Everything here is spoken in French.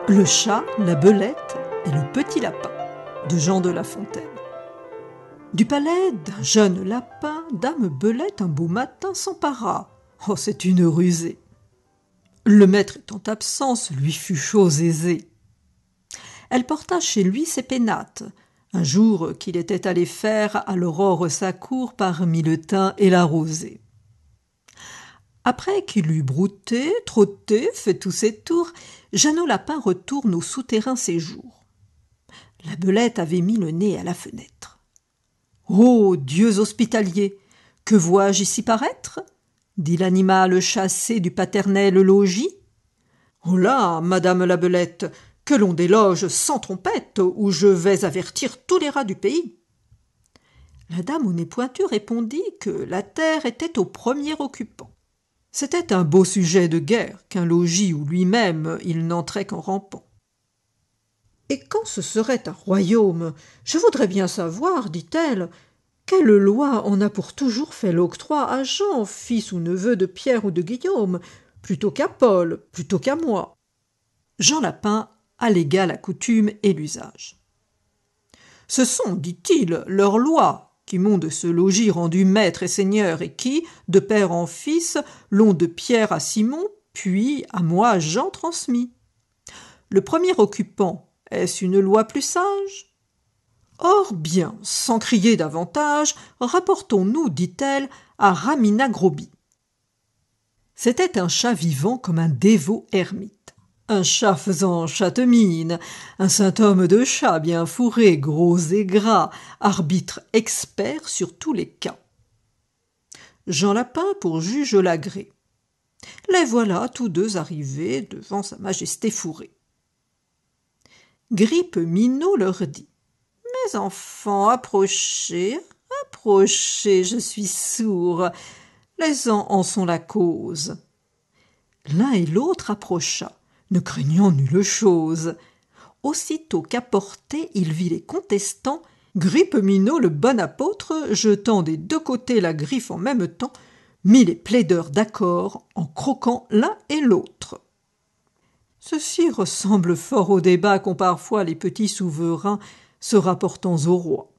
Le chat, la belette et le petit lapin de Jean de La Fontaine. Du palais d'un jeune lapin, dame Belette un beau matin s'empara. Oh, c'est une rusée. Le maître étant absent, ce lui fut chose aisée. Elle porta chez lui ses pénates, un jour qu'il était allé faire à l'aurore sa cour parmi le thym et la rosée. Après qu'il eut brouté, trotté, fait tous ses tours, Jeannot Lapin retourne au souterrain séjour. La Belette avait mis le nez à la fenêtre. « Ô dieux hospitaliers, que vois-je ici paraître ?» dit l'animal chassé du paternel logis. « Oh là, madame la Belette, que l'on déloge sans trompette, ou je vais avertir tous les rats du pays. » La dame au nez pointu répondit que la terre était au premier occupant. C'était un beau sujet de guerre qu'un logis où lui-même il n'entrait qu'en rampant. « Et quand ce serait un royaume, je voudrais bien savoir, dit-elle, quelle loi en a pour toujours fait l'octroi à Jean, fils ou neveu de Pierre ou de Guillaume, plutôt qu'à Paul, plutôt qu'à moi. » Jean Lapin allégua la coutume et l'usage. « Ce sont, dit-il, leurs lois, qui m'ont de ce logis rendu maître et seigneur et qui, de père en fils, l'ont de Pierre à Simon, puis à moi Jean transmis. Le premier occupant, est-ce une loi plus sage ? Or bien, sans crier davantage, rapportons-nous, dit-elle, à Ramina Groby. C'était un chat vivant comme un dévot ermite. Un chat faisant chatte-mine, un saint homme de chat bien fourré, gros et gras, arbitre expert sur tous les cas. Jean Lapin pour juge l'agrée. Les voilà tous deux arrivés devant sa majesté fourrée. Grippe-Minot leur dit : « Mes enfants, approchez, approchez, je suis sourd. Les ans en sont la cause. » L'un et l'autre approcha, ne craignant nulle chose. Aussitôt qu'apporté, il vit les contestants, Grippe-Minot, le bon apôtre, jetant des deux côtés la griffe en même temps, mit les plaideurs d'accord en croquant l'un et l'autre. Ceci ressemble fort au débat qu'ont parfois les petits souverains se rapportant au roi.